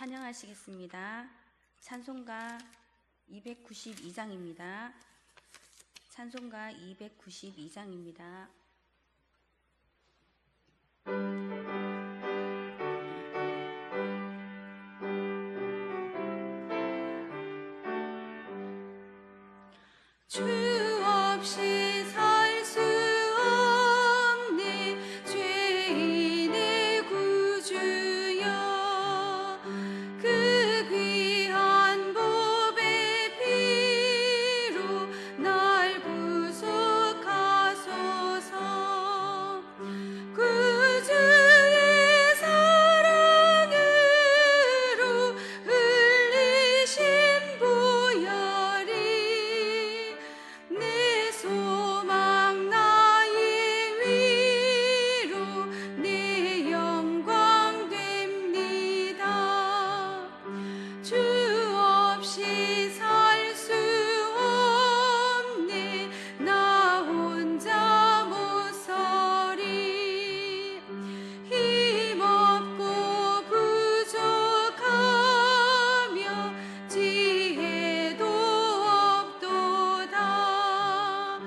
찬양하시겠습니다. 찬송가 292장입니다. 찬송가 292장입니다. 주 없이 살 수 없네 죄인의 구주여 그 귀한 보배 피로 날 구속하소서 구주의 사랑으로 흘리신 보혈이 내 소망 나의 위로 내 영광 됩니다. 주 없이 살 수 없네 나 혼자 못 서리 힘없고 부족하며 지혜도 없도다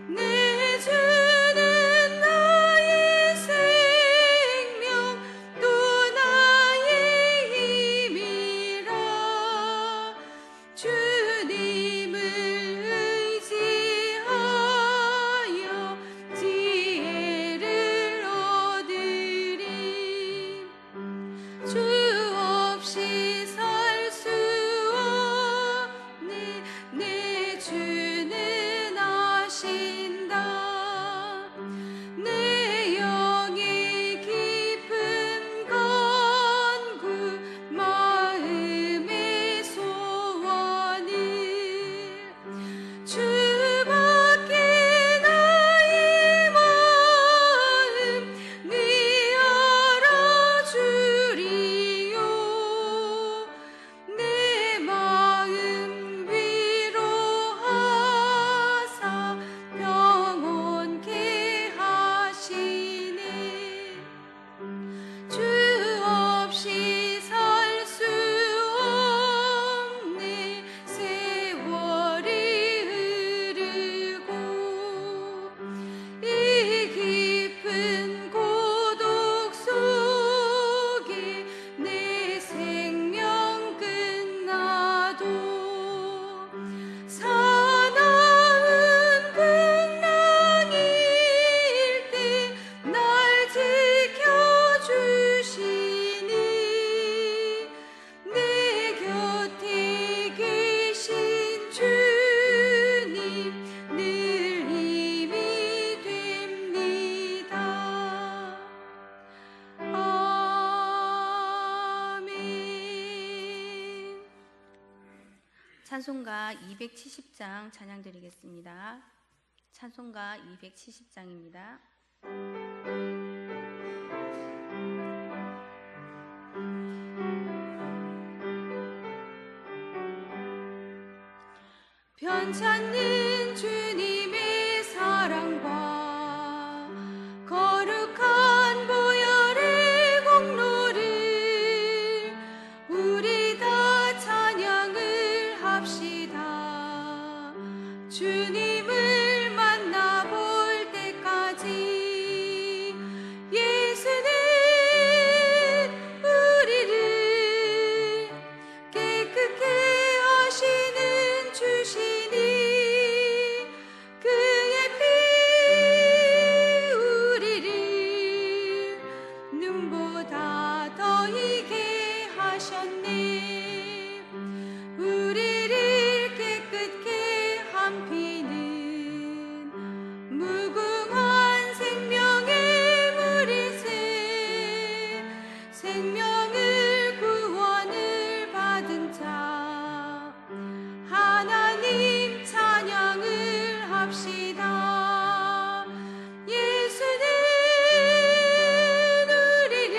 내 주는 나의 생명 또 나의 힘이라 주님을 의지하여 지혜를 얻으리 주 없이 살 수 없네 내 주는 아신다 내 영의 깊은 간구 마음의 소원을 주밖에 나의 마음 네 알아주리요 내 마음 위로하사 평온케 하시네 주 없이 살 수 없네 세월이 흐르고 이 깊은 고독 속에 내 생명 끝나도 사나운 풍랑일 때 날 지켜주시니 내 곁에 계신 주님 늘 힘이 됩니다. 아멘. 찬송가 270장 찬양 드리겠습니다. 찬송가 270장입니다. 편찮는 주님의 사랑과 거룩한 보혈의 공로를 우리 다 찬양을 합시다. 주님을 만나볼 때까지 예수는 우리를 깨끗게 하시는 주시니 그의 피 우리를 눈보다 더 희게 하셨네 우리를 깨끗게 한 피는 무궁한 생명의 물이세 생명을 구원을 받은 자 하나님 찬양을 합시다. 예수는 우리를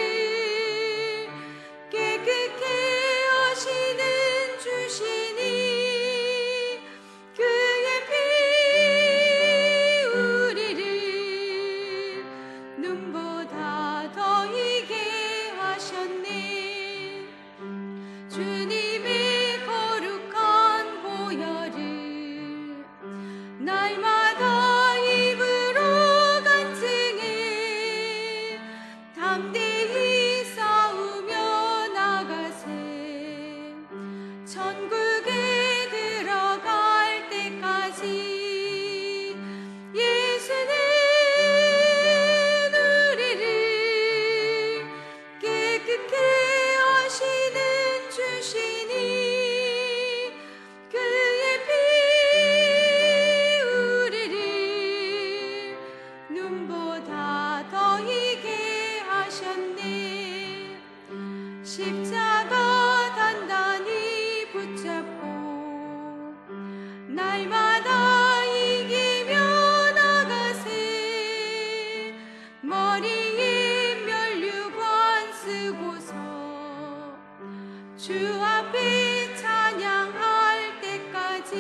주 앞에 찬양할 때까지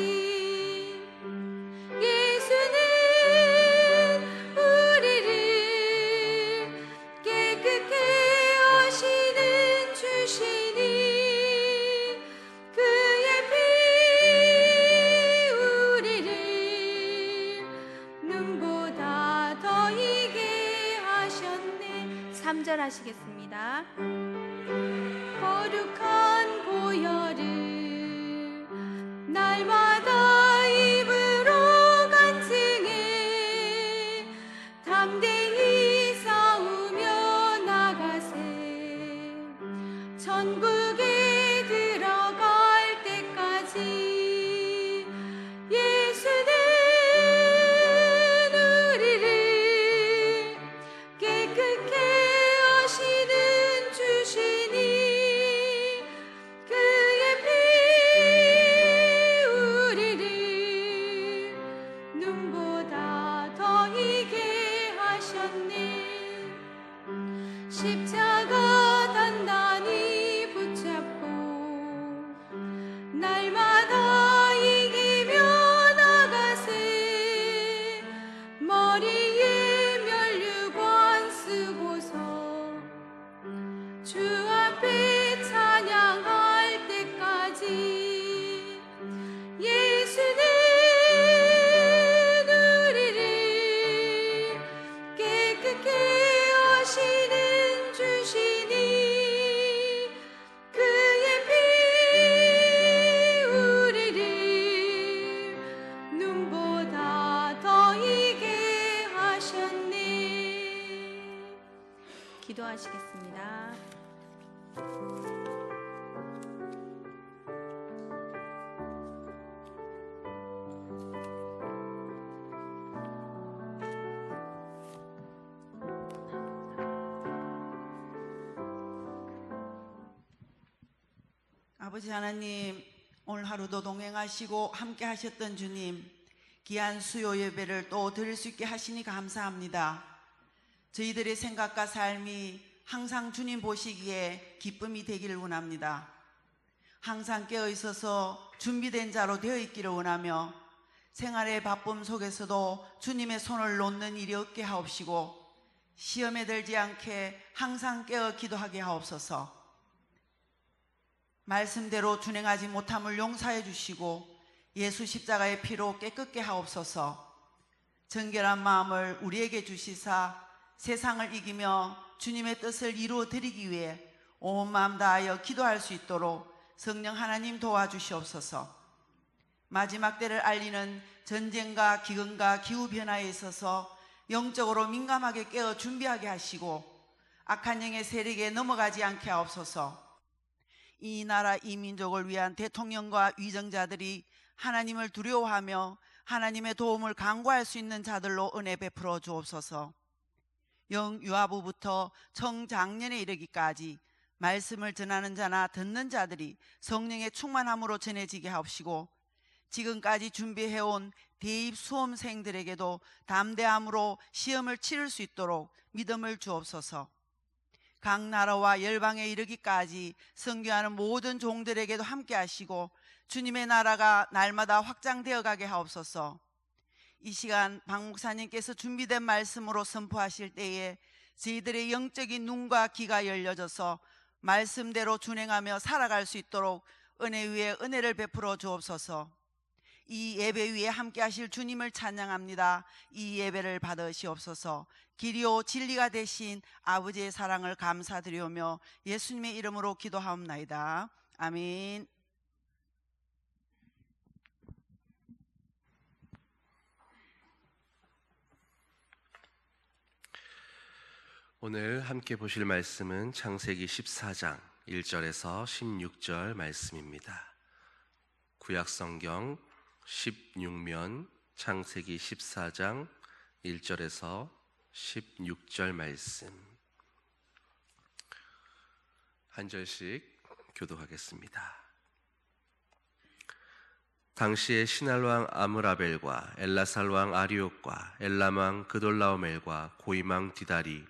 예수는 우리를 깨끗게 하시는 주시니 그의 피 우리를 눈보다 더 이게 하셨네. 3절 하시겠습니다. 거룩한 보혈을 날마다 입으로 간증해 담대히 싸우며 나가세. 천국에 들어갈 때까지 예수는 우리를 깨끗게 하시는 주시니 그의 피 우리를 눈보다 더 이게 하셨네. 십자가 단단히 붙잡고 날마다 이기며 나가세. 머리에 면류관 쓰고서 주 앞에 찬양할 때까지 예수는 우리를 깨끗게 하시는 주시니 그의 피 우리를 눈보다 더 이게 하셨네. 기도하시겠습니다. 아버지 하나님, 오늘 하루도 동행하시고 함께 하셨던 주님, 귀한 수요 예배를 또 드릴 수 있게 하시니 감사합니다. 저희들의 생각과 삶이 항상 주님 보시기에 기쁨이 되기를 원합니다. 항상 깨어 있어서 준비된 자로 되어 있기를 원하며 생활의 바쁨 속에서도 주님의 손을 놓는 일이 없게 하옵시고 시험에 들지 않게 항상 깨어 기도하게 하옵소서. 말씀대로 준행하지 못함을 용서해 주시고 예수 십자가의 피로 깨끗게 하옵소서. 정결한 마음을 우리에게 주시사 세상을 이기며 주님의 뜻을 이루어 드리기 위해 온 마음 다하여 기도할 수 있도록 성령 하나님 도와주시옵소서. 마지막 때를 알리는 전쟁과 기근과 기후변화에 있어서 영적으로 민감하게 깨어 준비하게 하시고 악한 영의 세력에 넘어가지 않게 하옵소서. 이 나라 이 민족을 위한 대통령과 위정자들이 하나님을 두려워하며 하나님의 도움을 간구할 수 있는 자들로 은혜 베풀어 주옵소서. 영유아부부터 청장년에 이르기까지 말씀을 전하는 자나 듣는 자들이 성령의 충만함으로 전해지게 하옵시고 지금까지 준비해온 대입 수험생들에게도 담대함으로 시험을 치를 수 있도록 믿음을 주옵소서. 각 나라와 열방에 이르기까지 선교하는 모든 종들에게도 함께 하시고 주님의 나라가 날마다 확장되어 가게 하옵소서. 이 시간 박 목사님께서 준비된 말씀으로 선포하실 때에 저희들의 영적인 눈과 귀가 열려져서 말씀대로 준행하며 살아갈 수 있도록 은혜 위에 은혜를 베풀어 주옵소서. 이 예배 위에 함께 하실 주님을 찬양합니다. 이 예배를 받으시옵소서. 길이요 진리가 되신 아버지의 사랑을 감사드리오며 예수님의 이름으로 기도하옵나이다. 아멘. 오늘 함께 보실 말씀은 창세기 14장 1절에서 16절 말씀입니다. 구약성경 16면 창세기 14장 1절에서 16절 말씀 한 절씩 교독하겠습니다. 당시에 신할왕 아므라벨과 엘라살왕 아리옥과 엘람왕 그돌라오멜과 고임왕 디다리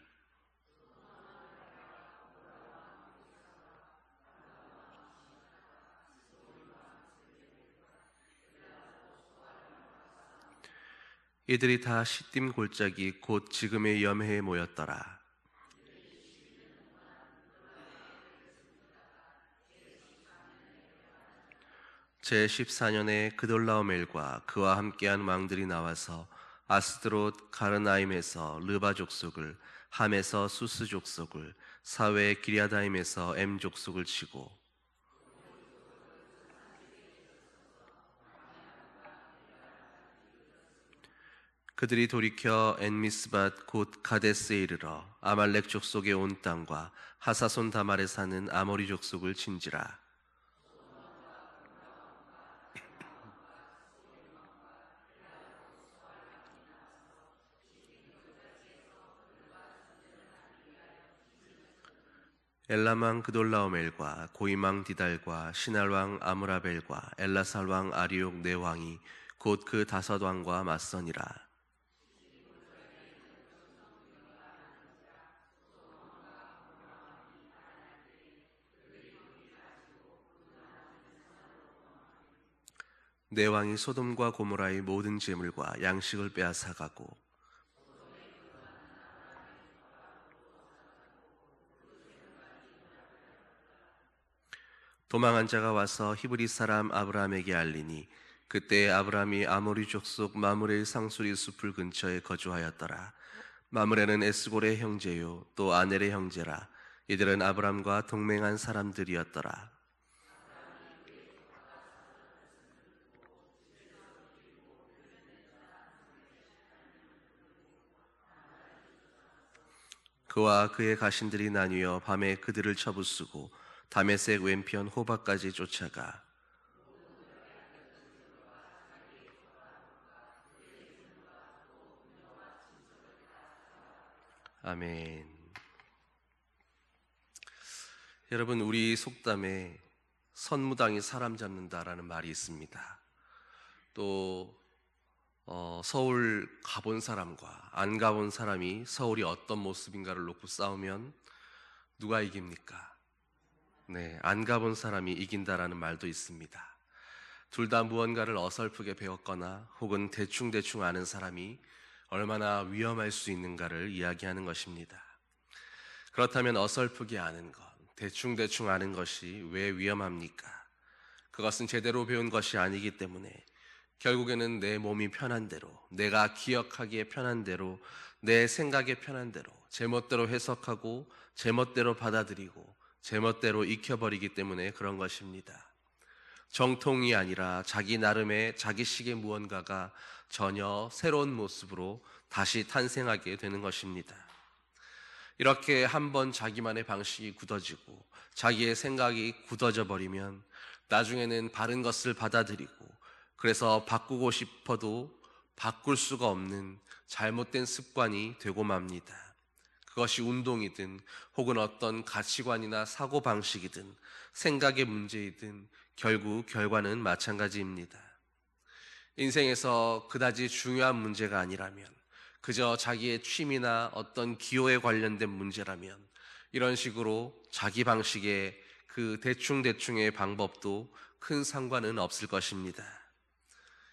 이들이 다 시딤 골짜기 곧 지금의 염해에 모였더라. 제14년에 그돌라오멜과 그와 함께한 왕들이 나와서 아스드롯 가르나임에서 르바 족속을, 함에서 수스 족속을, 사외 기리아다임에서 엠 족속을 치고 그들이 돌이켜 엔미스밭 곧 가데스에 이르러 아말렉 족속의 온 땅과 하사손 다말에 사는 아모리 족속을 친지라. 엘람왕 그돌라오멜과 고이망 디달과 시날왕 아므라벨과 엘라살왕 아리옥 네 왕이 곧 그 다섯 왕과 맞서니라. 네 왕이 소돔과 고모라의 모든 재물과 양식을 빼앗아가고 도망한 자가 와서 히브리 사람 아브라함에게 알리니 그때 아브라함이 아모리 족속 마므레의 상수리 숲을 근처에 거주하였더라. 마므레는 에스골의 형제요 또 아넬의 형제라. 이들은 아브라함과 동맹한 사람들이었더라. 그와 그의 가신들이 나뉘어 밤에 그들을 쳐부수고 다메섹 왼편 호바까지 쫓아가 아멘. 여러분, 우리 속담에 선무당이 사람 잡는다라는 말이 있습니다. 또 서울 가본 사람과 안 가본 사람이 서울이 어떤 모습인가를 놓고 싸우면 누가 이깁니까? 네, 안 가본 사람이 이긴다라는 말도 있습니다. 둘 다 무언가를 어설프게 배웠거나 혹은 대충 아는 사람이 얼마나 위험할 수 있는가를 이야기하는 것입니다. 그렇다면 어설프게 아는 것, 대충 아는 것이 왜 위험합니까? 그것은 제대로 배운 것이 아니기 때문에 결국에는 내 몸이 편한 대로, 내가 기억하기에 편한 대로, 내 생각에 편한 대로, 제멋대로 해석하고 제멋대로 받아들이고 제멋대로 익혀버리기 때문에 그런 것입니다. 정통이 아니라 자기 나름의 자기식의 무언가가 전혀 새로운 모습으로 다시 탄생하게 되는 것입니다. 이렇게 한번 자기만의 방식이 굳어지고 자기의 생각이 굳어져 버리면 나중에는 바른 것을 받아들이고 그래서 바꾸고 싶어도 바꿀 수가 없는 잘못된 습관이 되고 맙니다. 그것이 운동이든 혹은 어떤 가치관이나 사고방식이든 생각의 문제이든 결국 결과는 마찬가지입니다. 인생에서 그다지 중요한 문제가 아니라면, 그저 자기의 취미나 어떤 기호에 관련된 문제라면 이런 식으로 자기 방식의 그 대충의 방법도 큰 상관은 없을 것입니다.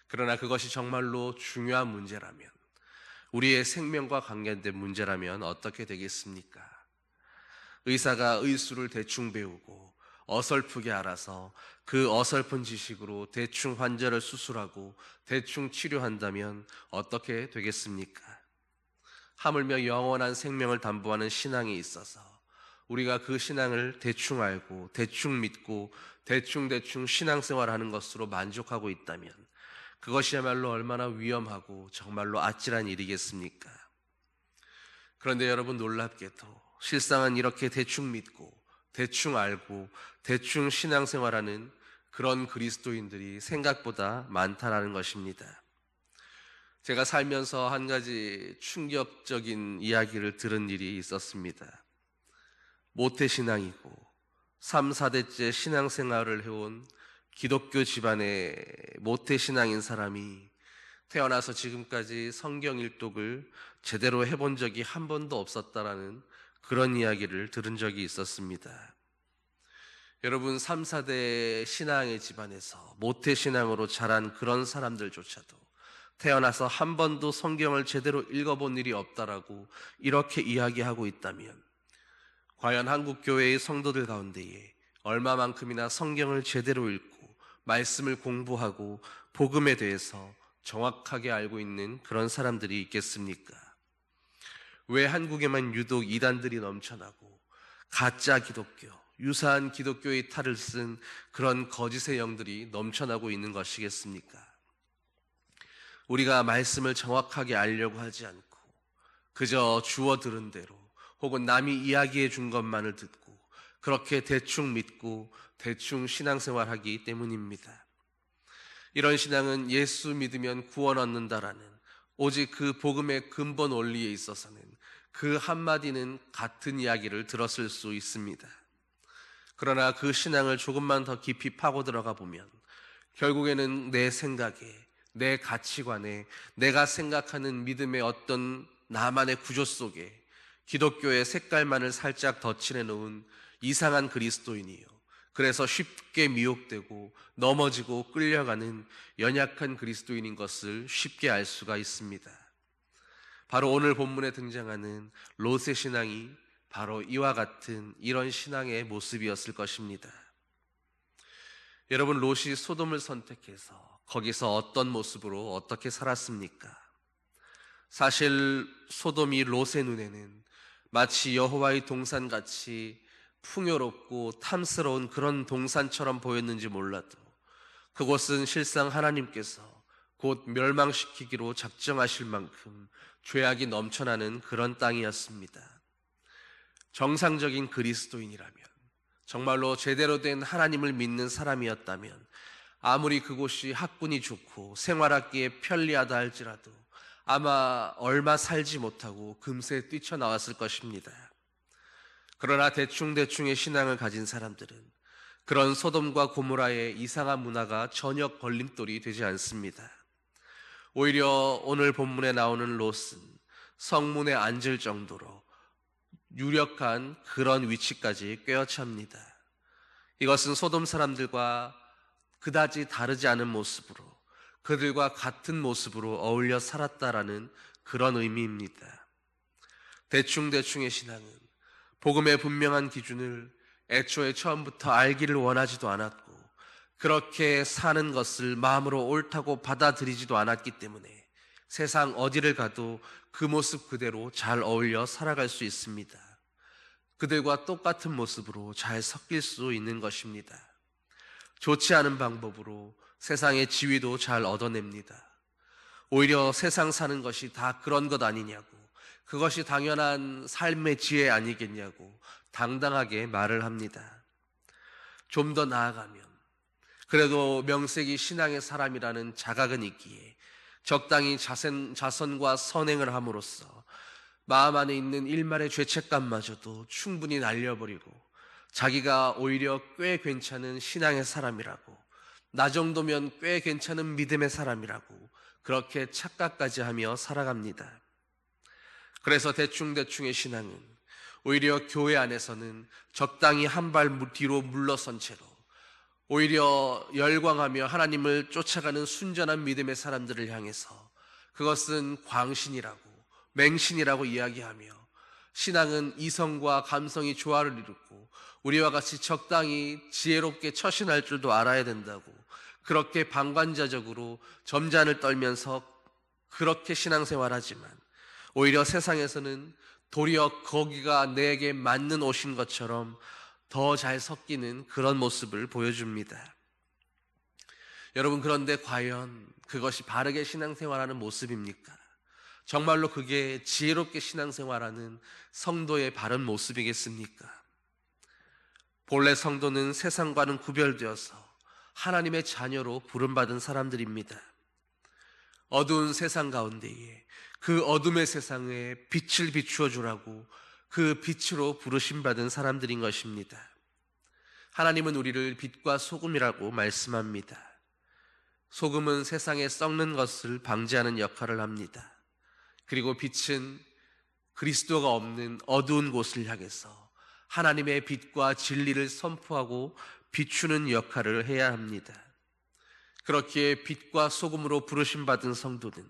그러나 그것이 정말로 중요한 문제라면, 우리의 생명과 관련된 문제라면 어떻게 되겠습니까? 의사가 의술을 대충 배우고 어설프게 알아서 그 어설픈 지식으로 대충 환자를 수술하고 대충 치료한다면 어떻게 되겠습니까? 하물며 영원한 생명을 담보하는 신앙이 있어서 우리가 그 신앙을 대충 알고 대충 믿고 대충 신앙생활하는 것으로 만족하고 있다면 그것이야말로 얼마나 위험하고 정말로 아찔한 일이겠습니까? 그런데 여러분, 놀랍게도 실상은 이렇게 대충 믿고 대충 알고 대충 신앙생활하는 그런 그리스도인들이 생각보다 많다라는 것입니다. 제가 살면서 한 가지 충격적인 이야기를 들은 일이 있었습니다. 모태신앙이고 3, 4대째 신앙생활을 해온 기독교 집안의 모태신앙인 사람이 태어나서 지금까지 성경 일독을 제대로 해본 적이 한 번도 없었다라는 그런 이야기를 들은 적이 있었습니다. 여러분, 3, 4대 신앙의 집안에서 모태신앙으로 자란 그런 사람들조차도 태어나서 한 번도 성경을 제대로 읽어본 일이 없다라고 이렇게 이야기하고 있다면, 과연 한국 교회의 성도들 가운데에 얼마만큼이나 성경을 제대로 읽고 말씀을 공부하고 복음에 대해서 정확하게 알고 있는 그런 사람들이 있겠습니까? 왜 한국에만 유독 이단들이 넘쳐나고 가짜 기독교, 유사한 기독교의 탈을 쓴 그런 거짓의 영들이 넘쳐나고 있는 것이겠습니까? 우리가 말씀을 정확하게 알려고 하지 않고 그저 주워 들은 대로 혹은 남이 이야기해 준 것만을 듣고 그렇게 대충 믿고 대충 신앙생활하기 때문입니다. 이런 신앙은 예수 믿으면 구원 얻는다라는 오직 그 복음의 근본 원리에 있어서는 그 한마디는 같은 이야기를 들었을 수 있습니다. 그러나 그 신앙을 조금만 더 깊이 파고 들어가 보면 결국에는 내 생각에, 내 가치관에, 내가 생각하는 믿음의 어떤 나만의 구조 속에 기독교의 색깔만을 살짝 덧칠해 놓은 이상한 그리스도인이요, 그래서 쉽게 미혹되고 넘어지고 끌려가는 연약한 그리스도인인 것을 쉽게 알 수가 있습니다. 바로 오늘 본문에 등장하는 롯의 신앙이 바로 이와 같은 이런 신앙의 모습이었을 것입니다. 여러분, 롯이 소돔을 선택해서 거기서 어떤 모습으로 어떻게 살았습니까? 사실 소돔이 롯의 눈에는 마치 여호와의 동산같이 풍요롭고 탐스러운 그런 동산처럼 보였는지 몰라도 그곳은 실상 하나님께서 곧 멸망시키기로 작정하실 만큼 죄악이 넘쳐나는 그런 땅이었습니다. 정상적인 그리스도인이라면, 정말로 제대로 된 하나님을 믿는 사람이었다면 아무리 그곳이 학군이 좋고 생활하기에 편리하다 할지라도 아마 얼마 살지 못하고 금세 뛰쳐나왔을 것입니다. 그러나 대충대충의 신앙을 가진 사람들은 그런 소돔과 고모라의 이상한 문화가 전혀 걸림돌이 되지 않습니다. 오히려 오늘 본문에 나오는 롯은 성문에 앉을 정도로 유력한 그런 위치까지 꿰어찹니다. 이것은 소돔 사람들과 그다지 다르지 않은 모습으로, 그들과 같은 모습으로 어울려 살았다라는 그런 의미입니다. 대충대충의 신앙은 복음의 분명한 기준을 애초에 처음부터 알기를 원하지도 않았고 그렇게 사는 것을 마음으로 옳다고 받아들이지도 않았기 때문에 세상 어디를 가도 그 모습 그대로 잘 어울려 살아갈 수 있습니다. 그들과 똑같은 모습으로 잘 섞일 수 있는 것입니다. 좋지 않은 방법으로 세상의 지위도 잘 얻어냅니다. 오히려 세상 사는 것이 다 그런 것 아니냐고, 그것이 당연한 삶의 지혜 아니겠냐고 당당하게 말을 합니다. 좀 더 나아가면 그래도 명색이 신앙의 사람이라는 자각은 있기에 적당히 자선과 선행을 함으로써 마음 안에 있는 일말의 죄책감마저도 충분히 날려버리고 자기가 오히려 꽤 괜찮은 신앙의 사람이라고, 나 정도면 꽤 괜찮은 믿음의 사람이라고 그렇게 착각까지 하며 살아갑니다. 그래서 대충대충의 신앙은 오히려 교회 안에서는 적당히 한 발 뒤로 물러선 채로 오히려 열광하며 하나님을 쫓아가는 순전한 믿음의 사람들을 향해서 그것은 광신이라고, 맹신이라고 이야기하며 신앙은 이성과 감성이 조화를 이루고 우리와 같이 적당히 지혜롭게 처신할 줄도 알아야 된다고 그렇게 방관자적으로 점잔을 떨면서 그렇게 신앙생활하지만 오히려 세상에서는 도리어 거기가 내게 맞는 옷인 것처럼 더 잘 섞이는 그런 모습을 보여줍니다. 여러분, 그런데 과연 그것이 바르게 신앙생활하는 모습입니까? 정말로 그게 지혜롭게 신앙생활하는 성도의 바른 모습이겠습니까? 본래 성도는 세상과는 구별되어서 하나님의 자녀로 부름받은 사람들입니다. 어두운 세상 가운데에 그 어둠의 세상에 빛을 비추어 주라고 그 빛으로 부르심받은 사람들인 것입니다. 하나님은 우리를 빛과 소금이라고 말씀합니다. 소금은 세상에 썩는 것을 방지하는 역할을 합니다. 그리고 빛은 그리스도가 없는 어두운 곳을 향해서 하나님의 빛과 진리를 선포하고 비추는 역할을 해야 합니다. 그렇기에 빛과 소금으로 부르심 받은 성도는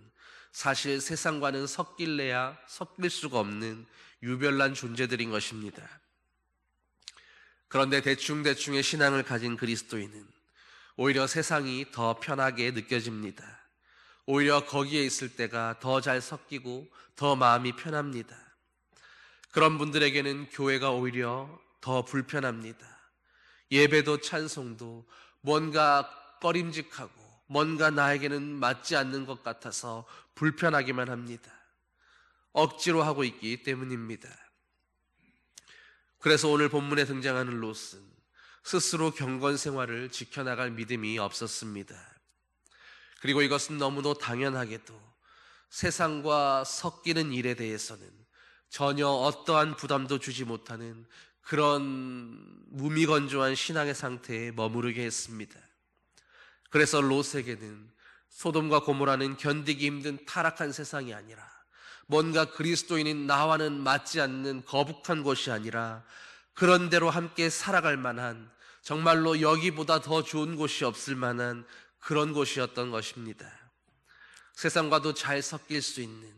사실 세상과는 섞일래야 섞일 수가 없는 유별난 존재들인 것입니다. 그런데 대충대충의 신앙을 가진 그리스도인은 오히려 세상이 더 편하게 느껴집니다. 오히려 거기에 있을 때가 더 잘 섞이고 더 마음이 편합니다. 그런 분들에게는 교회가 오히려 더 불편합니다. 예배도 찬송도 뭔가 꺼림직하고 뭔가 나에게는 맞지 않는 것 같아서 불편하기만 합니다. 억지로 하고 있기 때문입니다. 그래서 오늘 본문에 등장하는 롯은 스스로 경건 생활을 지켜나갈 믿음이 없었습니다. 그리고 이것은 너무도 당연하게도 세상과 섞이는 일에 대해서는 전혀 어떠한 부담도 주지 못하는 그런 무미건조한 신앙의 상태에 머무르게 했습니다. 그래서 롯에게는 소돔과 고모라는 견디기 힘든 타락한 세상이 아니라 뭔가 그리스도인인 나와는 맞지 않는 거북한 곳이 아니라 그런 대로 함께 살아갈 만한, 정말로 여기보다 더 좋은 곳이 없을 만한 그런 곳이었던 것입니다. 세상과도 잘 섞일 수 있는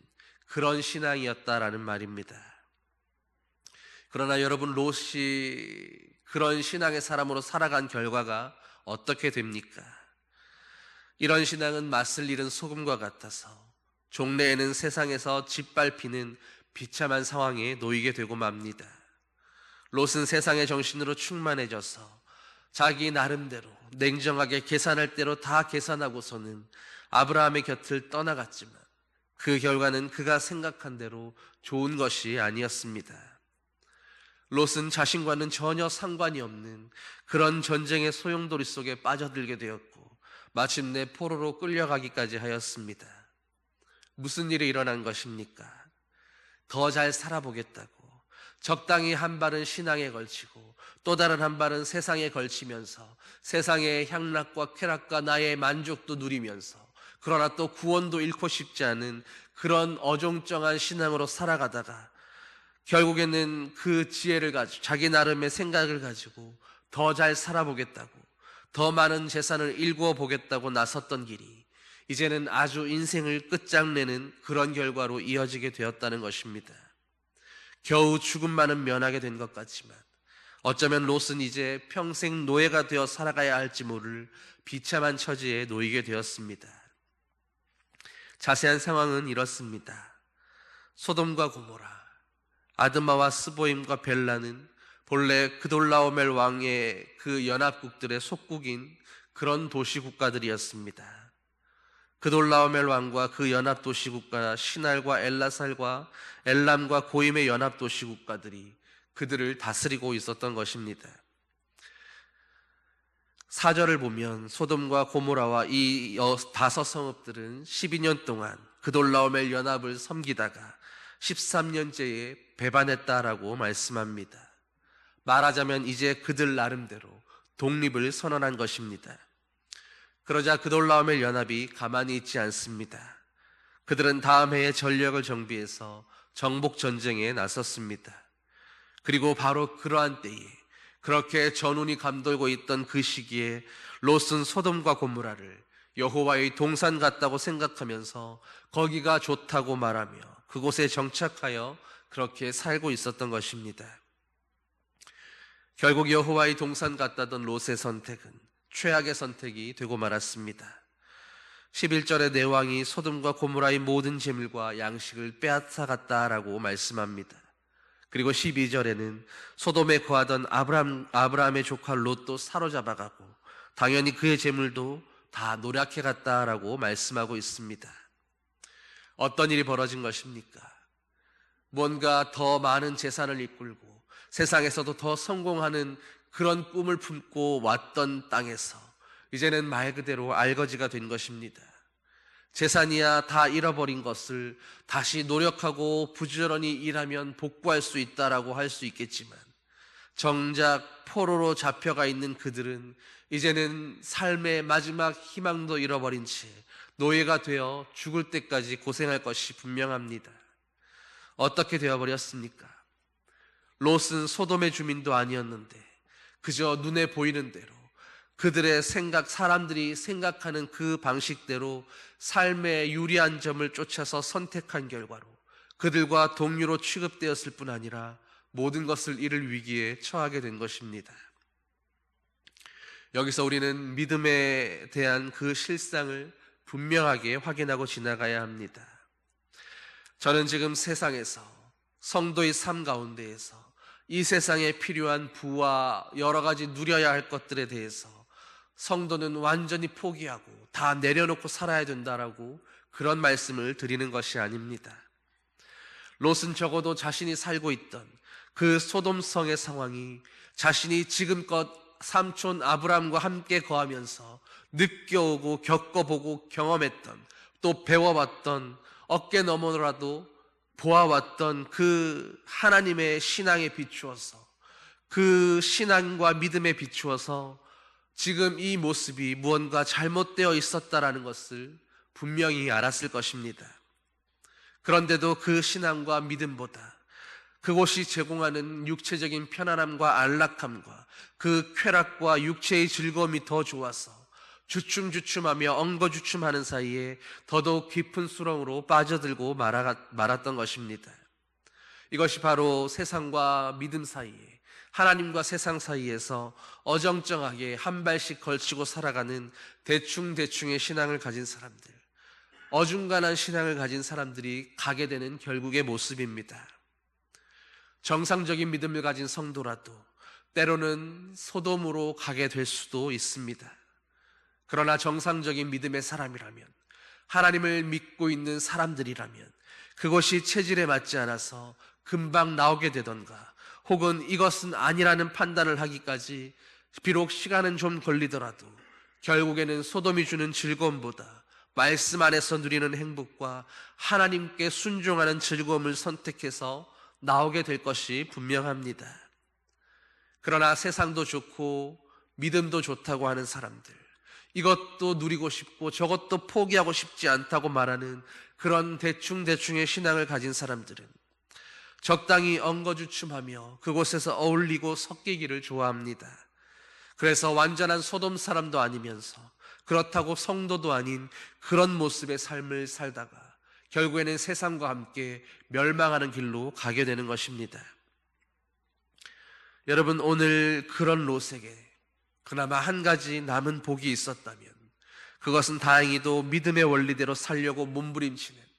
그런 신앙이었다라는 말입니다. 그러나 여러분, 롯이 그런 신앙의 사람으로 살아간 결과가 어떻게 됩니까? 이런 신앙은 맛을 잃은 소금과 같아서 종래에는 세상에서 짓밟히는 비참한 상황에 놓이게 되고 맙니다. 롯은 세상의 정신으로 충만해져서 자기 나름대로 냉정하게 계산할 대로 다 계산하고서는 아브라함의 곁을 떠나갔지만 그 결과는 그가 생각한 대로 좋은 것이 아니었습니다. 롯은 자신과는 전혀 상관이 없는 그런 전쟁의 소용돌이 속에 빠져들게 되었고 마침내 포로로 끌려가기까지 하였습니다. 무슨 일이 일어난 것입니까? 더 잘 살아보겠다고 적당히 한 발은 신앙에 걸치고 또 다른 한 발은 세상에 걸치면서 세상의 향락과 쾌락과 나의 만족도 누리면서, 그러나 또 구원도 잃고 싶지 않은 그런 어종쩡한 신앙으로 살아가다가 결국에는 그 지혜를 가지고 자기 나름의 생각을 가지고 더 잘 살아보겠다고, 더 많은 재산을 일구어 보겠다고 나섰던 길이 이제는 아주 인생을 끝장내는 그런 결과로 이어지게 되었다는 것입니다. 겨우 죽음만은 면하게 된 것 같지만 어쩌면 롯은 이제 평생 노예가 되어 살아가야 할지 모를 비참한 처지에 놓이게 되었습니다. 자세한 상황은 이렇습니다. 소돔과 고모라, 아드마와 스보임과 벨라는 본래 그돌라오멜 왕의 그 연합국들의 속국인 그런 도시국가들이었습니다. 그돌라오멜 왕과 그 연합도시국가 시날과 엘라살과 엘람과 고임의 연합도시국가들이 그들을 다스리고 있었던 것입니다. 4절을 보면 소돔과 고모라와 이 5성읍들은 12년 동안 그돌라오멜 연합을 섬기다가 13년째에 배반했다라고 말씀합니다. 말하자면 이제 그들 나름대로 독립을 선언한 것입니다. 그러자 그돌라오멜 연합이 가만히 있지 않습니다. 그들은 다음 해에 전력을 정비해서 정복 전쟁에 나섰습니다. 그리고 바로 그러한 때에, 그렇게 전운이 감돌고 있던 그 시기에 롯은 소돔과 고모라를 여호와의 동산 같다고 생각하면서 거기가 좋다고 말하며 그곳에 정착하여 그렇게 살고 있었던 것입니다. 결국 여호와의 동산 같다던 롯의 선택은 최악의 선택이 되고 말았습니다. 11절에 내 왕이 소돔과 고모라의 모든 재물과 양식을 빼앗아갔다라고 말씀합니다. 그리고 12절에는 소돔에 거하던 아브라함의 조카 롯도 사로잡아가고 당연히 그의 재물도 다 노략해갔다라고 말씀하고 있습니다. 어떤 일이 벌어진 것입니까? 뭔가 더 많은 재산을 이끌고 세상에서도 더 성공하는 그런 꿈을 품고 왔던 땅에서 이제는 말 그대로 알거지가 된 것입니다. 재산이야 다 잃어버린 것을 다시 노력하고 부지런히 일하면 복구할 수 있다라고 할 수 있겠지만 정작 포로로 잡혀가 있는 그들은 이제는 삶의 마지막 희망도 잃어버린 채 노예가 되어 죽을 때까지 고생할 것이 분명합니다. 어떻게 되어버렸습니까? 롯은 소돔의 주민도 아니었는데 그저 눈에 보이는 대로 그들의 생각, 사람들이 생각하는 그 방식대로 삶의 유리한 점을 쫓아서 선택한 결과로 그들과 동료로 취급되었을 뿐 아니라 모든 것을 잃을 위기에 처하게 된 것입니다. 여기서 우리는 믿음에 대한 그 실상을 분명하게 확인하고 지나가야 합니다. 저는 지금 세상에서 성도의 삶 가운데에서 이 세상에 필요한 부와 여러 가지 누려야 할 것들에 대해서 성도는 완전히 포기하고 다 내려놓고 살아야 된다라고 그런 말씀을 드리는 것이 아닙니다. 롯은 적어도 자신이 살고 있던 그 소돔성의 상황이 자신이 지금껏 삼촌 아브람과 함께 거하면서 느껴오고 겪어보고 경험했던, 또 배워봤던, 어깨 너머라도 보아왔던 그 하나님의 신앙에 비추어서, 그 신앙과 믿음에 비추어서 지금 이 모습이 무언가 잘못되어 있었다라는 것을 분명히 알았을 것입니다. 그런데도 그 신앙과 믿음보다 그곳이 제공하는 육체적인 편안함과 안락함과 그 쾌락과 육체의 즐거움이 더 좋아서 주춤주춤하며 엉거주춤하는 사이에 더더욱 깊은 수렁으로 빠져들고 말았던 것입니다. 이것이 바로 세상과 믿음 사이에, 하나님과 세상 사이에서 어정쩡하게 한 발씩 걸치고 살아가는 대충대충의 신앙을 가진 사람들, 어중간한 신앙을 가진 사람들이 가게 되는 결국의 모습입니다. 정상적인 믿음을 가진 성도라도 때로는 소돔으로 가게 될 수도 있습니다. 그러나 정상적인 믿음의 사람이라면, 하나님을 믿고 있는 사람들이라면 그것이 체질에 맞지 않아서 금방 나오게 되던가, 혹은 이것은 아니라는 판단을 하기까지 비록 시간은 좀 걸리더라도 결국에는 소돔이 주는 즐거움보다 말씀 안에서 누리는 행복과 하나님께 순종하는 즐거움을 선택해서 나오게 될 것이 분명합니다. 그러나 세상도 좋고 믿음도 좋다고 하는 사람들, 이것도 누리고 싶고 저것도 포기하고 싶지 않다고 말하는 그런 대충대충의 신앙을 가진 사람들은 적당히 엉거주춤하며 그곳에서 어울리고 섞이기를 좋아합니다. 그래서 완전한 소돔 사람도 아니면서 그렇다고 성도도 아닌 그런 모습의 삶을 살다가 결국에는 세상과 함께 멸망하는 길로 가게 되는 것입니다. 여러분, 오늘 그런 롯에게 그나마 한 가지 남은 복이 있었다면 그것은 다행히도 믿음의 원리대로 살려고 몸부림치는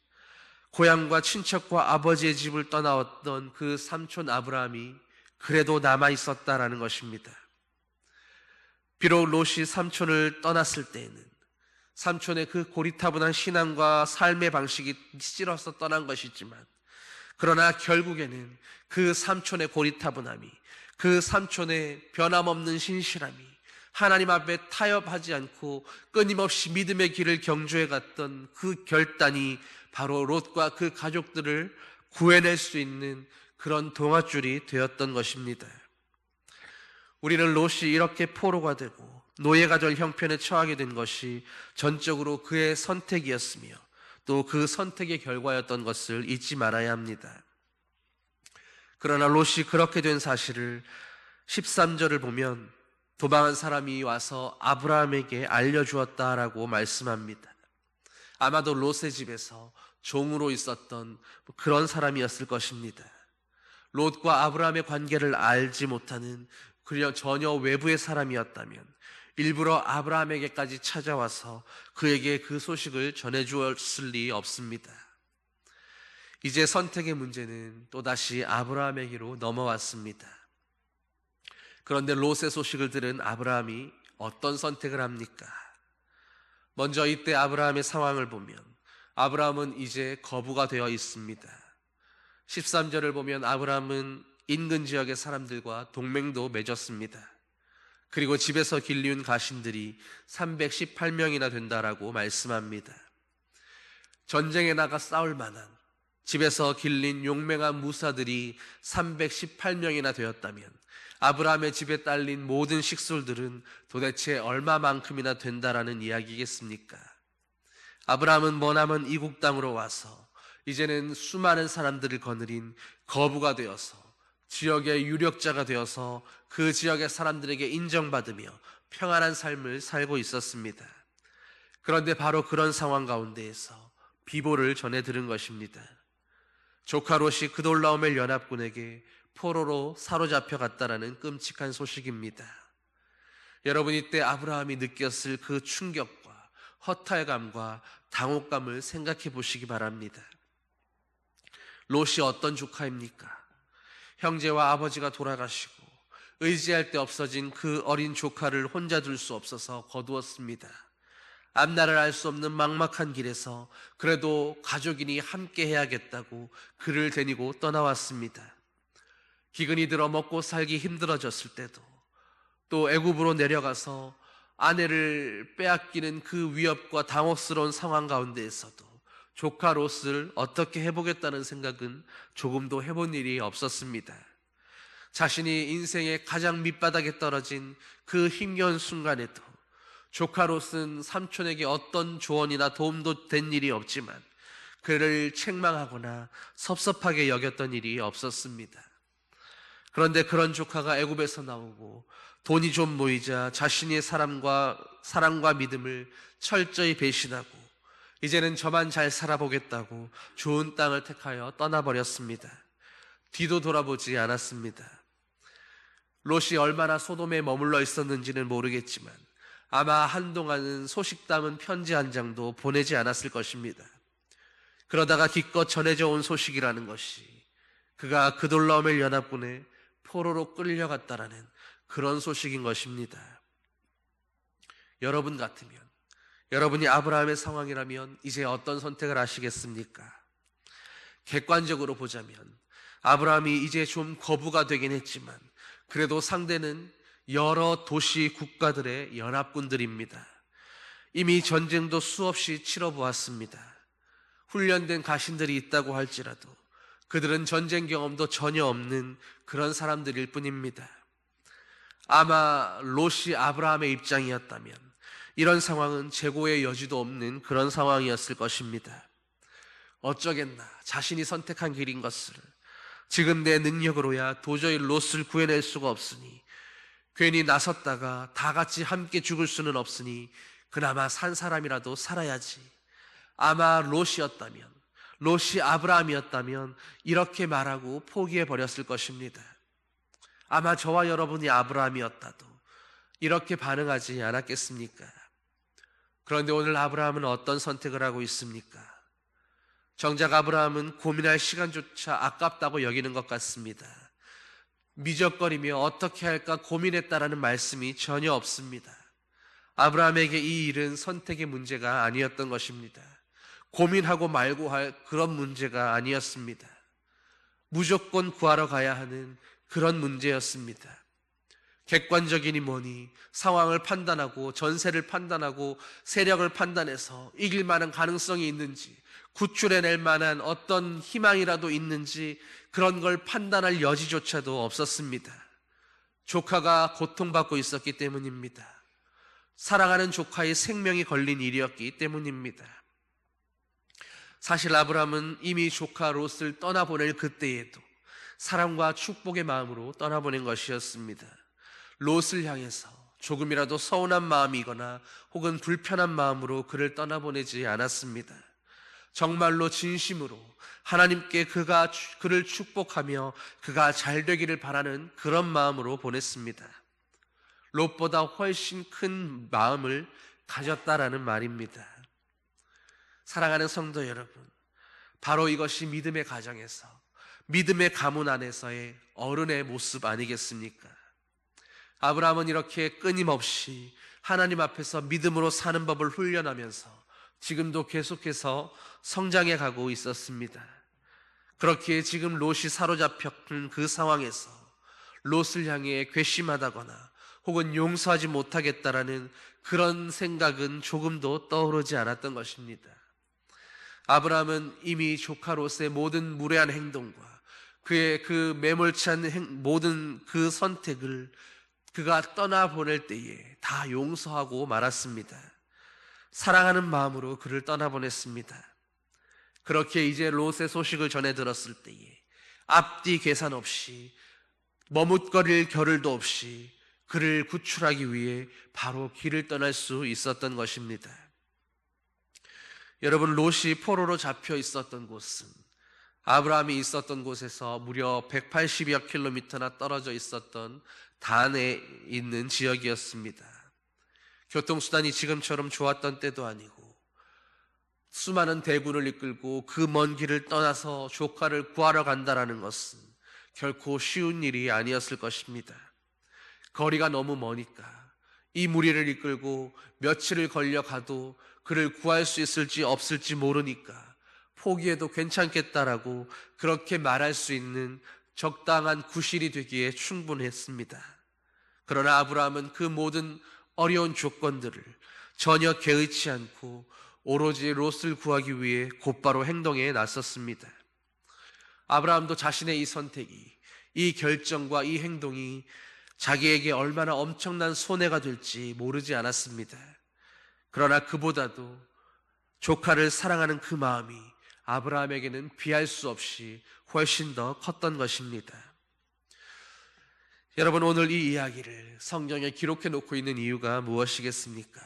고향과 친척과 아버지의 집을 떠나왔던 그 삼촌 아브라함이 그래도 남아 있었다라는 것입니다. 비록 롯이 삼촌을 떠났을 때에는 삼촌의 그 고리타분한 신앙과 삶의 방식이 싫어서 떠난 것이지만, 그러나 결국에는 그 삼촌의 고리타분함이, 그 삼촌의 변함없는 신실함이 하나님 앞에 타협하지 않고 끊임없이 믿음의 길을 경주해 갔던 그 결단이 바로 롯과 그 가족들을 구해낼 수 있는 그런 동아줄이 되었던 것입니다. 우리는 롯이 이렇게 포로가 되고 노예가 될 형편에 처하게 된 것이 전적으로 그의 선택이었으며 또 그 선택의 결과였던 것을 잊지 말아야 합니다. 그러나 롯이 그렇게 된 사실을 13절을 보면 도망한 사람이 와서 아브라함에게 알려주었다라고 말씀합니다. 아마도 롯의 집에서 종으로 있었던 그런 사람이었을 것입니다. 롯과 아브라함의 관계를 알지 못하는 그냥 전혀 외부의 사람이었다면 일부러 아브라함에게까지 찾아와서 그에게 그 소식을 전해주었을 리 없습니다. 이제 선택의 문제는 또다시 아브라함에게로 넘어왔습니다. 그런데 롯의 소식을 들은 아브라함이 어떤 선택을 합니까? 먼저 이때 아브라함의 상황을 보면 아브라함은 이제 거부가 되어 있습니다. 13절을 보면 아브라함은 인근 지역의 사람들과 동맹도 맺었습니다. 그리고 집에서 길리운 가신들이 318명이나 된다라고 말씀합니다. 전쟁에 나가 싸울 만한 집에서 길린 용맹한 무사들이 318명이나 되었다면 아브라함의 집에 딸린 모든 식솔들은 도대체 얼마만큼이나 된다라는 이야기겠습니까? 아브라함은 머나먼 이국 땅으로 와서 이제는 수많은 사람들을 거느린 거부가 되어서 지역의 유력자가 되어서 그 지역의 사람들에게 인정받으며 평안한 삶을 살고 있었습니다. 그런데 바로 그런 상황 가운데에서 비보를 전해 들은 것입니다. 조카 롯이 그돌라오멜 연합군에게 포로로 사로잡혀 갔다라는 끔찍한 소식입니다. 여러분, 이때 아브라함이 느꼈을 그 충격과 허탈감과 당혹감을 생각해 보시기 바랍니다. 롯이 어떤 조카입니까? 형제와 아버지가 돌아가시고 의지할 데 없어진 그 어린 조카를 혼자 둘 수 없어서 거두었습니다. 앞날을 알 수 없는 막막한 길에서 그래도 가족이니 함께 해야겠다고 그를 데리고 떠나왔습니다. 기근이 들어 먹고 살기 힘들어졌을 때도, 또 애굽으로 내려가서 아내를 빼앗기는 그 위협과 당혹스러운 상황 가운데에서도 조카 롯을 어떻게 해보겠다는 생각은 조금도 해본 일이 없었습니다. 자신이 인생의 가장 밑바닥에 떨어진 그 힘겨운 순간에도 조카 롯은 삼촌에게 어떤 조언이나 도움도 된 일이 없지만 그를 책망하거나 섭섭하게 여겼던 일이 없었습니다. 그런데 그런 조카가 애굽에서 나오고 돈이 좀 모이자 자신의 사랑과 믿음을 철저히 배신하고 이제는 저만 잘 살아보겠다고 좋은 땅을 택하여 떠나버렸습니다. 뒤도 돌아보지 않았습니다. 롯이 얼마나 소돔에 머물러 있었는지는 모르겠지만 아마 한동안은 소식 담은 편지 한 장도 보내지 않았을 것입니다. 그러다가 기껏 전해져 온 소식이라는 것이 그가 그돌라오멜 연합군에 포로로 끌려갔다라는 그런 소식인 것입니다. 여러분 같으면, 여러분이 아브라함의 상황이라면 이제 어떤 선택을 하시겠습니까? 객관적으로 보자면 아브라함이 이제 좀 거부가 되긴 했지만 그래도 상대는 여러 도시 국가들의 연합군들입니다. 이미 전쟁도 수없이 치러보았습니다. 훈련된 가신들이 있다고 할지라도 그들은 전쟁 경험도 전혀 없는 그런 사람들일 뿐입니다. 아마 롯이 아브라함의 입장이었다면 이런 상황은 재고의 여지도 없는 그런 상황이었을 것입니다. 어쩌겠나, 자신이 선택한 길인 것을 지금 내 능력으로야 도저히 롯을 구해낼 수가 없으니, 괜히 나섰다가 다 같이 함께 죽을 수는 없으니 그나마 산 사람이라도 살아야지. 아마 롯이 아브라함이었다면 이렇게 말하고 포기해버렸을 것입니다. 아마 저와 여러분이 아브라함이었다도 이렇게 반응하지 않았겠습니까? 그런데 오늘 아브라함은 어떤 선택을 하고 있습니까? 정작 아브라함은 고민할 시간조차 아깝다고 여기는 것 같습니다. 미적거리며 어떻게 할까 고민했다라는 말씀이 전혀 없습니다. 아브라함에게 이 일은 선택의 문제가 아니었던 것입니다. 고민하고 말고 할 그런 문제가 아니었습니다. 무조건 구하러 가야 하는 그런 문제였습니다. 객관적이니 뭐니 상황을 판단하고 전세를 판단하고 세력을 판단해서 이길 만한 가능성이 있는지, 구출해낼 만한 어떤 희망이라도 있는지 그런 걸 판단할 여지조차도 없었습니다. 조카가 고통받고 있었기 때문입니다. 사랑하는 조카의 생명이 걸린 일이었기 때문입니다. 사실 아브라함은 이미 조카 롯을 떠나보낼 그때에도 사랑과 축복의 마음으로 떠나보낸 것이었습니다. 롯을 향해서 조금이라도 서운한 마음이거나 혹은 불편한 마음으로 그를 떠나보내지 않았습니다. 정말로 진심으로 하나님께 그를 축복하며 그가 잘 되기를 바라는 그런 마음으로 보냈습니다. 롯보다 훨씬 큰 마음을 가졌다라는 말입니다. 사랑하는 성도 여러분, 바로 이것이 믿음의 가정에서, 믿음의 가문 안에서의 어른의 모습 아니겠습니까? 아브라함은 이렇게 끊임없이 하나님 앞에서 믿음으로 사는 법을 훈련하면서 지금도 계속해서 성장해 가고 있었습니다. 그렇기에 지금 롯이 사로잡힌 그 상황에서 롯을 향해 괘씸하다거나 혹은 용서하지 못하겠다라는 그런 생각은 조금도 떠오르지 않았던 것입니다. 아브라함은 이미 조카 롯의 모든 무례한 행동과 그의 그 매몰찬 모든 그 선택을 그가 떠나보낼 때에 다 용서하고 말았습니다. 사랑하는 마음으로 그를 떠나보냈습니다. 그렇게 이제 롯의 소식을 전해 들었을 때에 앞뒤 계산 없이 머뭇거릴 겨를도 없이 그를 구출하기 위해 바로 길을 떠날 수 있었던 것입니다. 여러분, 롯이 포로로 잡혀 있었던 곳은 아브라함이 있었던 곳에서 무려 180여 킬로미터나 떨어져 있었던 단에 있는 지역이었습니다. 교통수단이 지금처럼 좋았던 때도 아니고 수많은 대군을 이끌고 그 먼 길을 떠나서 조카를 구하러 간다라는 것은 결코 쉬운 일이 아니었을 것입니다. 거리가 너무 머니까 이 무리를 이끌고 며칠을 걸려 가도 그를 구할 수 있을지 없을지 모르니까 포기해도 괜찮겠다라고 그렇게 말할 수 있는 적당한 구실이 되기에 충분했습니다. 그러나 아브라함은 그 모든 어려운 조건들을 전혀 개의치 않고 오로지 롯을 구하기 위해 곧바로 행동에 나섰습니다. 아브라함도 자신의 이 선택이, 이 결정과 이 행동이 자기에게 얼마나 엄청난 손해가 될지 모르지 않았습니다. 그러나 그보다도 조카를 사랑하는 그 마음이 아브라함에게는 비할 수 없이 훨씬 더 컸던 것입니다. 여러분, 오늘 이 이야기를 성경에 기록해 놓고 있는 이유가 무엇이겠습니까?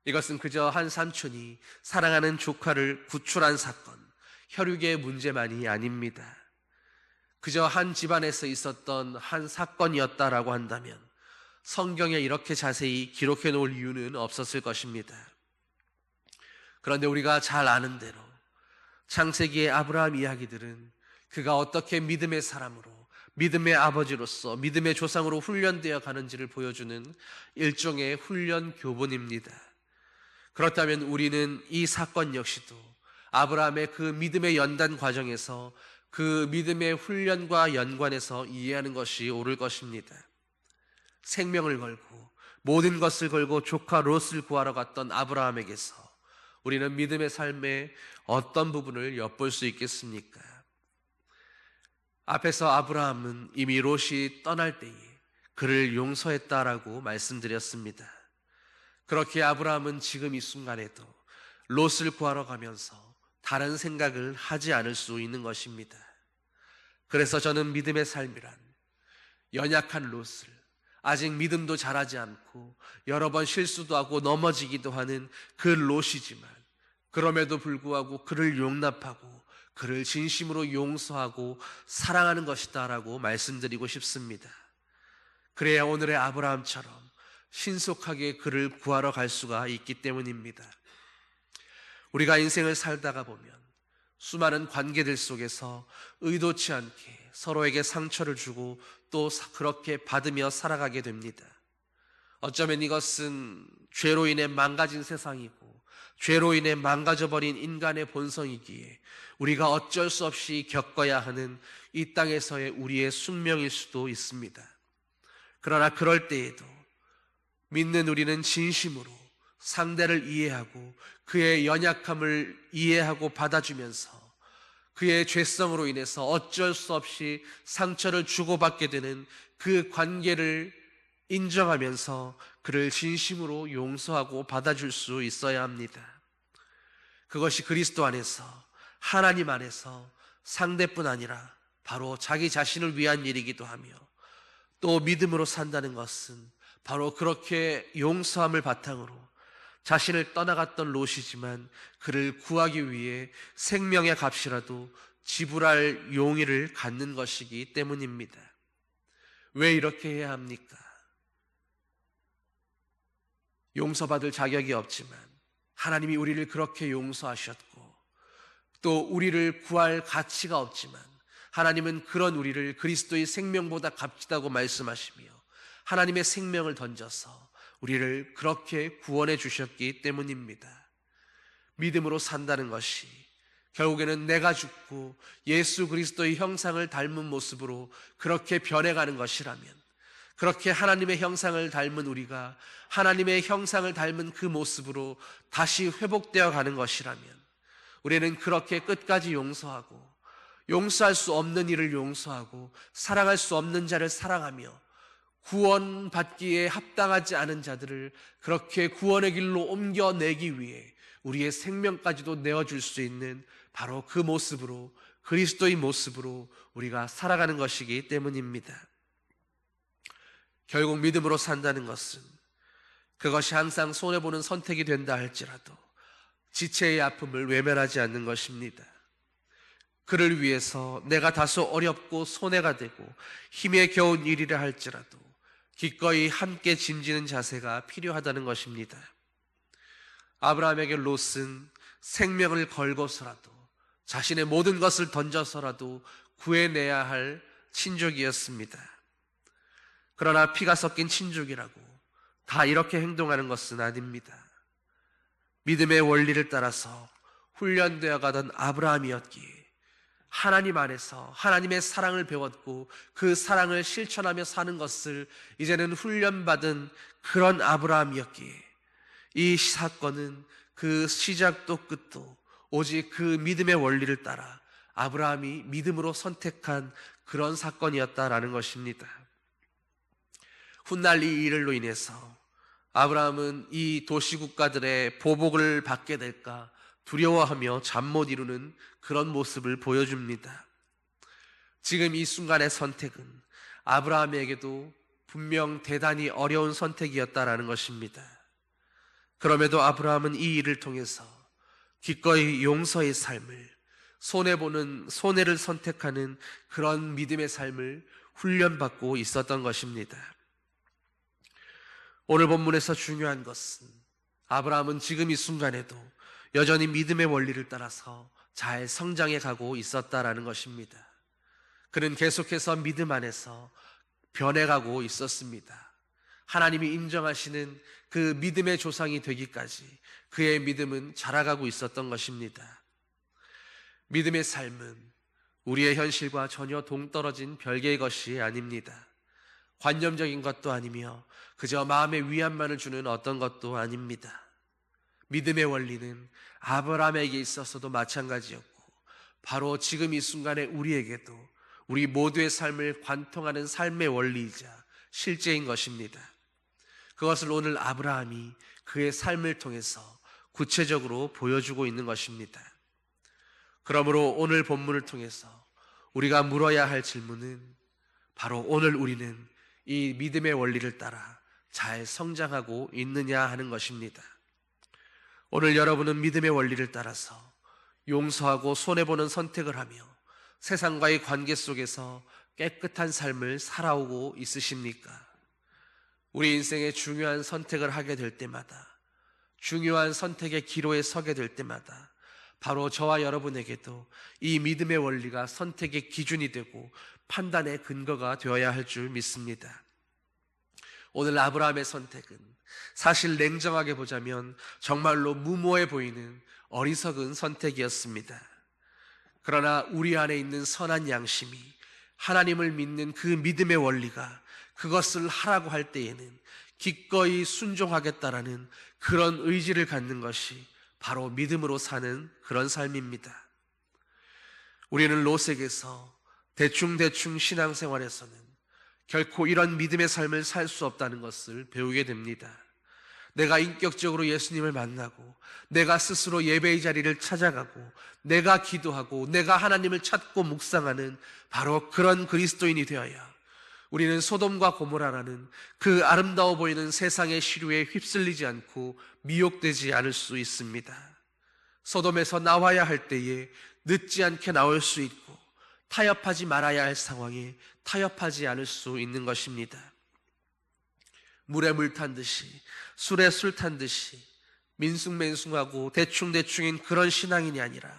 이것은 그저 한 삼촌이 사랑하는 조카를 구출한 사건, 혈육의 문제만이 아닙니다. 그저 한 집안에서 있었던 한 사건이었다라고 한다면 성경에 이렇게 자세히 기록해 놓을 이유는 없었을 것입니다. 그런데 우리가 잘 아는 대로 창세기의 아브라함 이야기들은 그가 어떻게 믿음의 사람으로, 믿음의 아버지로서, 믿음의 조상으로 훈련되어 가는지를 보여주는 일종의 훈련 교본입니다. 그렇다면 우리는 이 사건 역시도 아브라함의 그 믿음의 연단 과정에서 그 믿음의 훈련과 연관해서 이해하는 것이 옳을 것입니다. 생명을 걸고 모든 것을 걸고 조카 롯을 구하러 갔던 아브라함에게서 우리는 믿음의 삶의 어떤 부분을 엿볼 수 있겠습니까? 앞에서 아브라함은 이미 롯이 떠날 때에 그를 용서했다라고 말씀드렸습니다. 그렇게 아브라함은 지금 이 순간에도 롯을 구하러 가면서 다른 생각을 하지 않을 수 있는 것입니다. 그래서 저는 믿음의 삶이란 연약한 롯을, 아직 믿음도 잘하지 않고 여러 번 실수도 하고 넘어지기도 하는 그 롯이지만 그럼에도 불구하고 그를 용납하고 그를 진심으로 용서하고 사랑하는 것이다 라고 말씀드리고 싶습니다. 그래야 오늘의 아브라함처럼 신속하게 그를 구하러 갈 수가 있기 때문입니다. 우리가 인생을 살다가 보면 수많은 관계들 속에서 의도치 않게 서로에게 상처를 주고 또 그렇게 받으며 살아가게 됩니다. 어쩌면 이것은 죄로 인해 망가진 세상이고 죄로 인해 망가져버린 인간의 본성이기에 우리가 어쩔 수 없이 겪어야 하는 이 땅에서의 우리의 숙명일 수도 있습니다. 그러나 그럴 때에도 믿는 우리는 진심으로 상대를 이해하고 그의 연약함을 이해하고 받아주면서 그의 죄성으로 인해서 어쩔 수 없이 상처를 주고받게 되는 그 관계를 인정하면서 그를 진심으로 용서하고 받아줄 수 있어야 합니다. 그것이 그리스도 안에서, 하나님 안에서 상대뿐 아니라 바로 자기 자신을 위한 일이기도 하며 또 믿음으로 산다는 것은 바로 그렇게 용서함을 바탕으로 자신을 떠나갔던 롯이지만 그를 구하기 위해 생명의 값이라도 지불할 용의를 갖는 것이기 때문입니다. 왜 이렇게 해야 합니까? 용서받을 자격이 없지만 하나님이 우리를 그렇게 용서하셨고 또 우리를 구할 가치가 없지만 하나님은 그런 우리를 그리스도의 생명보다 값지다고 말씀하시며 하나님의 생명을 던져서 우리를 그렇게 구원해 주셨기 때문입니다. 믿음으로 산다는 것이 결국에는 내가 죽고 예수 그리스도의 형상을 닮은 모습으로 그렇게 변해가는 것이라면, 그렇게 하나님의 형상을 닮은 우리가 하나님의 형상을 닮은 그 모습으로 다시 회복되어 가는 것이라면 우리는 그렇게 끝까지 용서하고 용서할 수 없는 일을 용서하고 사랑할 수 없는 자를 사랑하며 구원받기에 합당하지 않은 자들을 그렇게 구원의 길로 옮겨내기 위해 우리의 생명까지도 내어줄 수 있는 바로 그 모습으로, 그리스도의 모습으로 우리가 살아가는 것이기 때문입니다. 결국 믿음으로 산다는 것은 그것이 항상 손해보는 선택이 된다 할지라도 지체의 아픔을 외면하지 않는 것입니다. 그를 위해서 내가 다소 어렵고 손해가 되고 힘에 겨운 일이라 할지라도 기꺼이 함께 짐지는 자세가 필요하다는 것입니다. 아브라함에게 롯은 생명을 걸고서라도 자신의 모든 것을 던져서라도 구해내야 할 친족이었습니다. 그러나 피가 섞인 친족이라고 다 이렇게 행동하는 것은 아닙니다. 믿음의 원리를 따라서 훈련되어 가던 아브라함이었기에 하나님 안에서 하나님의 사랑을 배웠고 그 사랑을 실천하며 사는 것을 이제는 훈련받은 그런 아브라함이었기에 이 사건은 그 시작도 끝도 오직 그 믿음의 원리를 따라 아브라함이 믿음으로 선택한 그런 사건이었다라는 것입니다. 훗날 이 일로 인해서 아브라함은 이 도시국가들의 보복을 받게 될까 두려워하며 잠 못 이루는 그런 모습을 보여줍니다. 지금 이 순간의 선택은 아브라함에게도 분명 대단히 어려운 선택이었다라는 것입니다. 그럼에도 아브라함은 이 일을 통해서 기꺼이 용서의 삶을, 손해를 선택하는 그런 믿음의 삶을 훈련받고 있었던 것입니다. 오늘 본문에서 중요한 것은 아브라함은 지금 이 순간에도 여전히 믿음의 원리를 따라서 잘 성장해 가고 있었다라는 것입니다. 그는 계속해서 믿음 안에서 변해가고 있었습니다. 하나님이 인정하시는 그 믿음의 조상이 되기까지 그의 믿음은 자라가고 있었던 것입니다. 믿음의 삶은 우리의 현실과 전혀 동떨어진 별개의 것이 아닙니다. 관념적인 것도 아니며 그저 마음의 위안만을 주는 어떤 것도 아닙니다. 믿음의 원리는 아브라함에게 있어서도 마찬가지였고 바로 지금 이 순간에 우리에게도 우리 모두의 삶을 관통하는 삶의 원리이자 실제인 것입니다. 그것을 오늘 아브라함이 그의 삶을 통해서 구체적으로 보여주고 있는 것입니다. 그러므로 오늘 본문을 통해서 우리가 물어야 할 질문은 바로 오늘 우리는 이 믿음의 원리를 따라 잘 성장하고 있느냐 하는 것입니다. 오늘 여러분은 믿음의 원리를 따라서 용서하고 손해보는 선택을 하며 세상과의 관계 속에서 깨끗한 삶을 살아오고 있으십니까? 우리 인생의 중요한 선택을 하게 될 때마다, 중요한 선택의 기로에 서게 될 때마다 바로 저와 여러분에게도 이 믿음의 원리가 선택의 기준이 되고 판단의 근거가 되어야 할 줄 믿습니다. 오늘 아브라함의 선택은 사실 냉정하게 보자면 정말로 무모해 보이는 어리석은 선택이었습니다. 그러나 우리 안에 있는 선한 양심이 하나님을 믿는 그 믿음의 원리가 그것을 하라고 할 때에는 기꺼이 순종하겠다라는 그런 의지를 갖는 것이 바로 믿음으로 사는 그런 삶입니다. 우리는 롯에게서 대충 신앙생활에서는 결코 이런 믿음의 삶을 살 수 없다는 것을 배우게 됩니다. 내가 인격적으로 예수님을 만나고 내가 스스로 예배의 자리를 찾아가고 내가 기도하고 내가 하나님을 찾고 묵상하는 바로 그런 그리스도인이 되어야 우리는 소돔과 고모라라는 그 아름다워 보이는 세상의 시류에 휩쓸리지 않고 미혹되지 않을 수 있습니다. 소돔에서 나와야 할 때에 늦지 않게 나올 수 있고 타협하지 말아야 할 상황에 타협하지 않을 수 있는 것입니다. 물에 물 탄 듯이 술에 술 탄 듯이 민숭맹숭하고 대충인 그런 신앙인이 아니라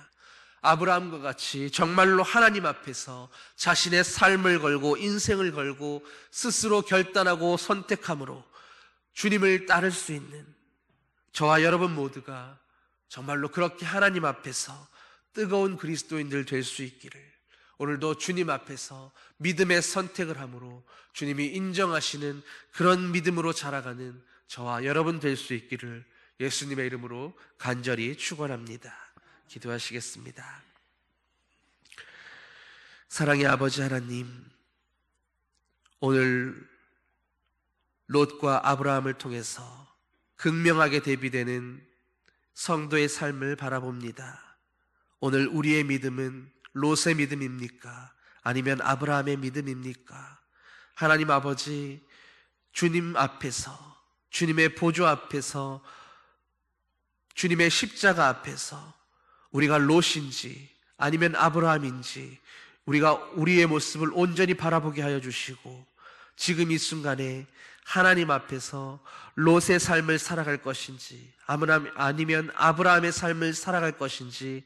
아브라함과 같이 정말로 하나님 앞에서 자신의 삶을 걸고 인생을 걸고 스스로 결단하고 선택함으로 주님을 따를 수 있는 저와 여러분 모두가 정말로 그렇게 하나님 앞에서 뜨거운 그리스도인들 될 수 있기를 오늘도 주님 앞에서 믿음의 선택을 함으로 주님이 인정하시는 그런 믿음으로 자라가는 저와 여러분 될 수 있기를 예수님의 이름으로 간절히 축원합니다. 기도하시겠습니다. 사랑의 아버지 하나님, 오늘 롯과 아브라함을 통해서 극명하게 대비되는 성도의 삶을 바라봅니다. 오늘 우리의 믿음은 롯의 믿음입니까? 아니면 아브라함의 믿음입니까? 하나님 아버지, 주님 앞에서, 주님의 보좌 앞에서, 주님의 십자가 앞에서 우리가 롯인지 아니면 아브라함인지 우리가 우리의 모습을 온전히 바라보게 하여 주시고, 지금 이 순간에 하나님 앞에서 롯의 삶을 살아갈 것인지 아니면 아브라함의 삶을 살아갈 것인지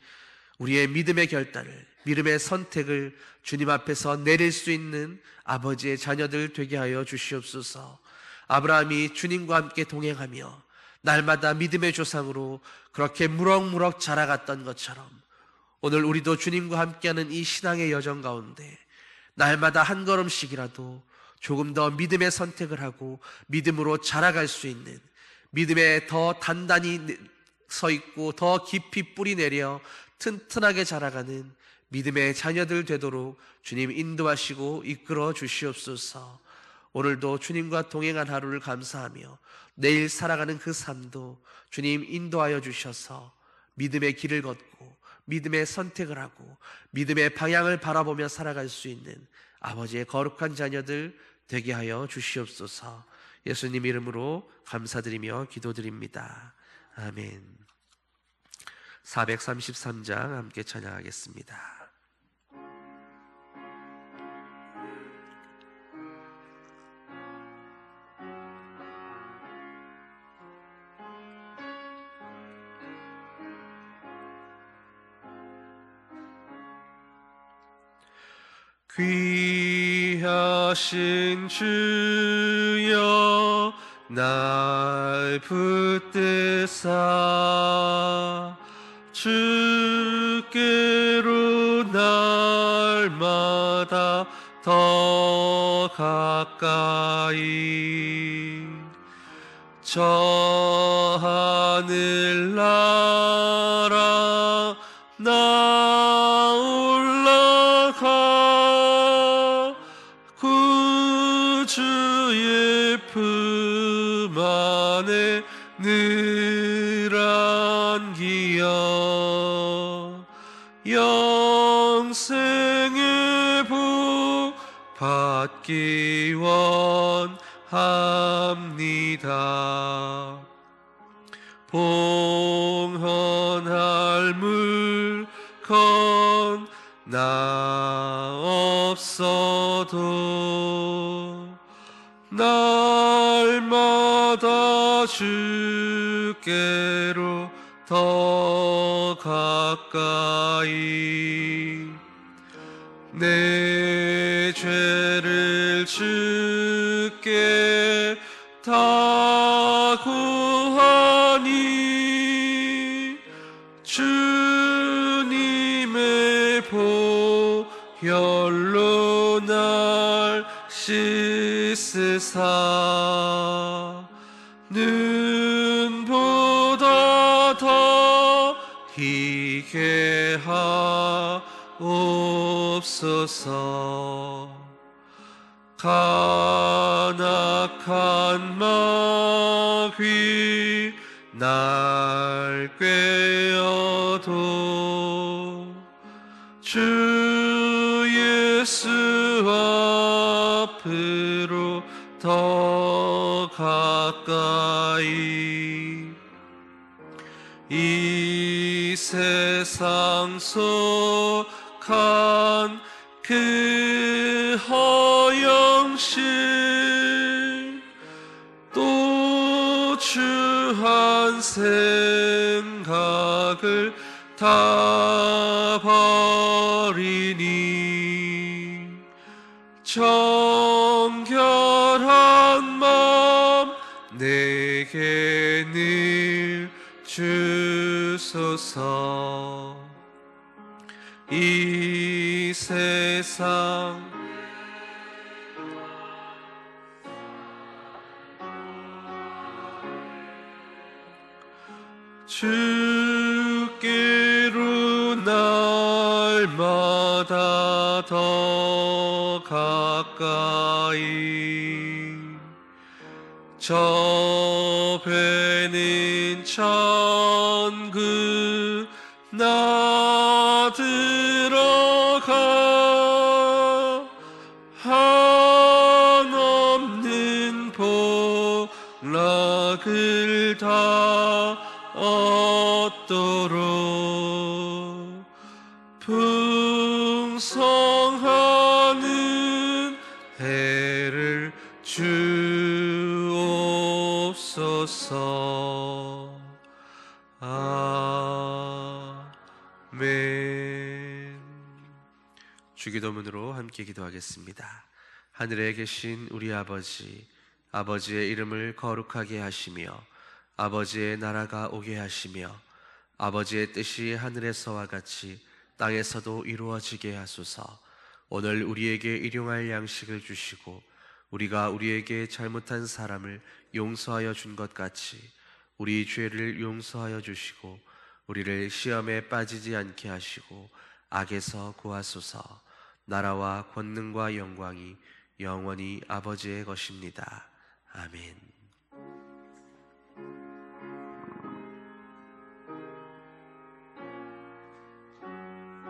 우리의 믿음의 결단을, 믿음의 선택을 주님 앞에서 내릴 수 있는 아버지의 자녀들 되게 하여 주시옵소서. 아브라함이 주님과 함께 동행하며 날마다 믿음의 조상으로 그렇게 무럭무럭 자라갔던 것처럼 오늘 우리도 주님과 함께하는 이 신앙의 여정 가운데 날마다 한 걸음씩이라도 조금 더 믿음의 선택을 하고 믿음으로 자라갈 수 있는, 믿음에 더 단단히 서 있고 더 깊이 뿌리 내려 튼튼하게 자라가는 믿음의 자녀들 되도록 주님 인도하시고 이끌어 주시옵소서. 오늘도 주님과 동행한 하루를 감사하며 내일 살아가는 그 삶도 주님 인도하여 주셔서 믿음의 길을 걷고 믿음의 선택을 하고 믿음의 방향을 바라보며 살아갈 수 있는 아버지의 거룩한 자녀들 되게 하여 주시옵소서. 예수님 이름으로 감사드리며 기도드립니다. 아멘. 433장 함께 찬양하겠습니다. 귀하신 주여 날 붙드사 주께로 날마다 더 가까이 저 하늘 나라 나 올라가 구주의 품 안에 늘 안기어 영생의 복 받기 원합니다. 봉헌할 물건 나 없어도 날마다 주께로 더 가까이 내 죄를 주께 다 구하니 주님의 보혈로 날 씻으사 눈보다 더 희게 하옵소서. 간악한 마귀 날 꾀어도 주 예수 앞으로 더 가까이 이 세상 속한 그 허영실 또 주한 생각을 다 버리니 정결한 마음 내게 늘 주소서. 이 세상 주께로 날마다 더 가까이 저 배는 천국 나 들어가 한없는 복 악을 다 얻도록 풍성하는 해를 주옵소서. 아멘. 주기도문으로 함께 기도하겠습니다. 하늘에 계신 우리 아버지, 아버지의 이름을 거룩하게 하시며 아버지의 나라가 오게 하시며 아버지의 뜻이 하늘에서와 같이 땅에서도 이루어지게 하소서. 오늘 우리에게 일용할 양식을 주시고 우리가 우리에게 잘못한 사람을 용서하여 준 것 같이 우리 죄를 용서하여 주시고 우리를 시험에 빠지지 않게 하시고 악에서 구하소서. 나라와 권능과 영광이 영원히 아버지의 것입니다. 아멘.